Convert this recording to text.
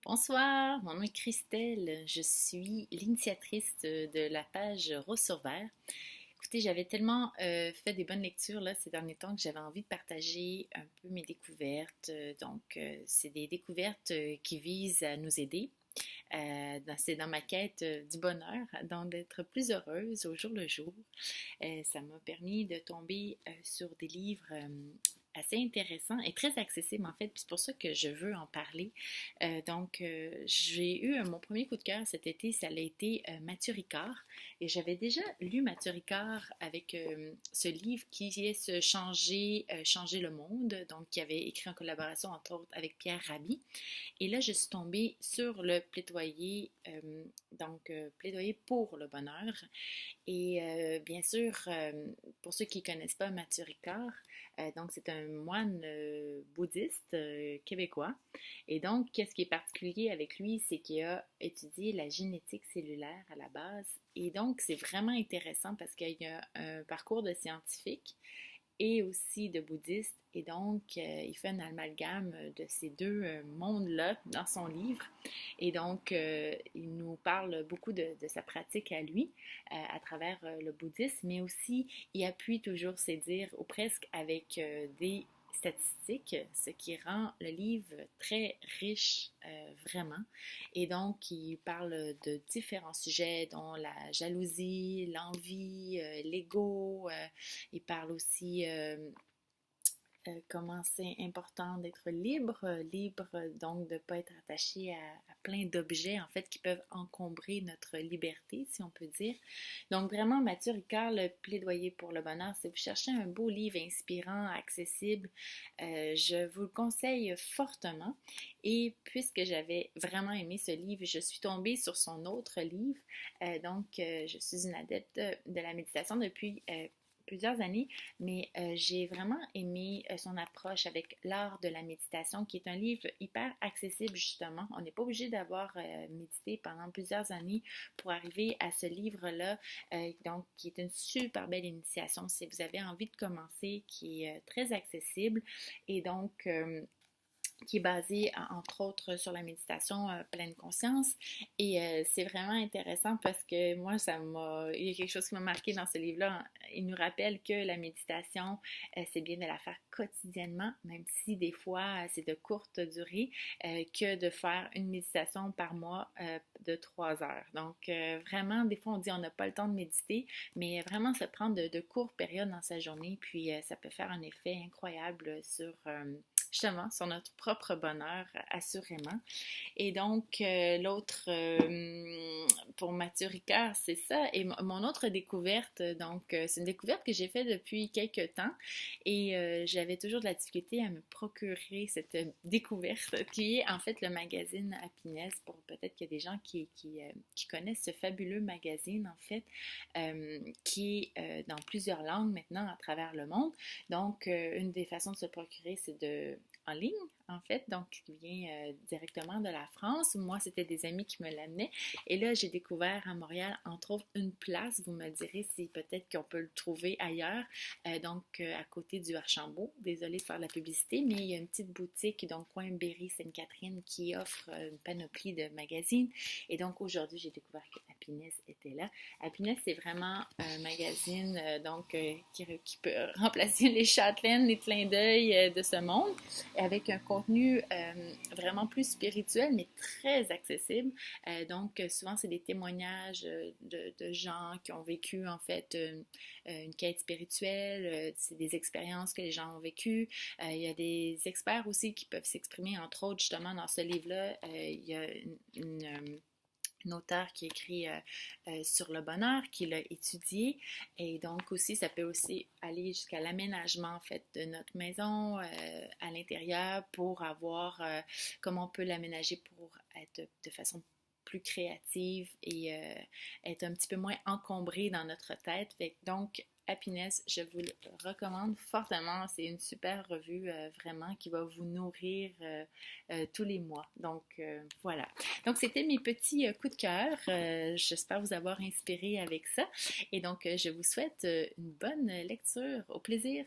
Bonsoir, mon nom est Christelle. Je suis l'initiatrice de la page Rose sur Vert. Écoutez, j'avais tellement fait des bonnes lectures là, ces derniers temps que j'avais envie de partager un peu mes découvertes. C'est des découvertes qui visent à nous aider. C'est dans ma quête du bonheur, donc d'être plus heureuse au jour le jour. Ça m'a permis de tomber sur des livres assez intéressants et très accessibles en fait, puis c'est pour ça que je veux en parler. J'ai eu mon premier coup de cœur cet été, ça a été Mathieu Ricard, et j'avais déjà lu Mathieu Ricard avec ce livre qui est se changer le monde, donc qui avait écrit en collaboration entre autres avec Pierre Rabhi. Et là, je suis tombée sur le plaidoyer, plaidoyer pour le bonheur. Et bien sûr, pour ceux qui ne connaissent pas Mathieu Ricard, donc c'est un moine bouddhiste québécois. Et donc, qu'est-ce qui est particulier avec lui, c'est qu'il a étudié la génétique cellulaire à la base. Et donc, c'est vraiment intéressant parce qu'il y a un parcours de scientifique et aussi de bouddhiste. Et donc, il fait un amalgame de ces deux mondes-là dans son livre. Et donc, il nous parle beaucoup de sa pratique à lui, à travers le bouddhisme, mais aussi, il appuie toujours ses dires, ou presque avec des statistiques, ce qui rend le livre très riche, vraiment. Et donc, il parle de différents sujets, dont la jalousie, l'envie, l'ego. Il parle aussi comment c'est important d'être libre, donc de ne pas être attaché à plein d'objets en fait qui peuvent encombrer notre liberté, si on peut dire. Donc vraiment, Mathieu Ricard, le plaidoyer pour le bonheur, si vous cherchez un beau livre inspirant, accessible, je vous le conseille fortement. Et puisque j'avais vraiment aimé ce livre, je suis tombée sur son autre livre. Je suis une adepte de la méditation depuis plusieurs années, mais j'ai vraiment aimé son approche avec l'art de la méditation, qui est un livre hyper accessible justement. On n'est pas obligé d'avoir médité pendant plusieurs années pour arriver à ce livre-là, qui est une super belle initiation si vous avez envie de commencer, qui est très accessible et qui est basé entre autres sur la méditation pleine conscience. Et c'est vraiment intéressant parce que moi, il y a quelque chose qui m'a marqué dans ce livre-là. Il nous rappelle que la méditation, c'est bien de la faire quotidiennement, même si des fois c'est de courte durée, que de faire une méditation par mois de 3 heures. Donc vraiment, des fois on dit on n'a pas le temps de méditer, mais vraiment se prendre de courtes périodes dans sa journée, puis ça peut faire un effet incroyable sur justement sur notre propre bonheur, assurément. Et donc, pour Mathieu Ricard, c'est ça. Et mon autre découverte, c'est une découverte que j'ai faite depuis quelques temps et j'avais toujours de la difficulté à me procurer cette découverte qui est en fait le magazine Happiness, pour peut-être qu'il y a des gens qui connaissent ce fabuleux magazine, en fait, qui est dans plusieurs langues maintenant à travers le monde. Donc, une des façons de se procurer, c'est en ligne, en fait, donc qui vient directement de la France. Moi, c'était des amis qui me l'amenaient. Et là, j'ai découvert à Montréal, entre autres, une place. Vous me direz si peut-être qu'on peut le trouver ailleurs. À côté du Archambault. Désolée de faire de la publicité, mais il y a une petite boutique, donc coin Berry-Sainte-Catherine, qui offre une panoplie de magazines. Et donc, aujourd'hui, j'ai découvert que Happiness était là. Happiness, c'est vraiment un magazine qui peut remplacer les châtelaines, les clins d'œil de ce monde, avec un contenu vraiment plus spirituel, mais très accessible. Souvent, c'est des témoignages de gens qui ont vécu, en fait, une quête spirituelle. C'est des expériences que les gens ont vécues. Il y a des experts aussi qui peuvent s'exprimer, entre autres, justement, dans ce livre-là. Il y a une auteure qui écrit sur le bonheur, qui l'a étudié. Et donc aussi, ça peut aussi aller jusqu'à l'aménagement en fait de notre maison à l'intérieur pour avoir comment on peut l'aménager pour être de façon plus créative et être un petit peu moins encombré dans notre tête. Donc, Happiness, je vous le recommande fortement. C'est une super revue vraiment qui va vous nourrir tous les mois. Voilà. Donc, c'était mes petits coups de cœur. J'espère vous avoir inspiré avec ça. Et donc, je vous souhaite une bonne lecture. Au plaisir!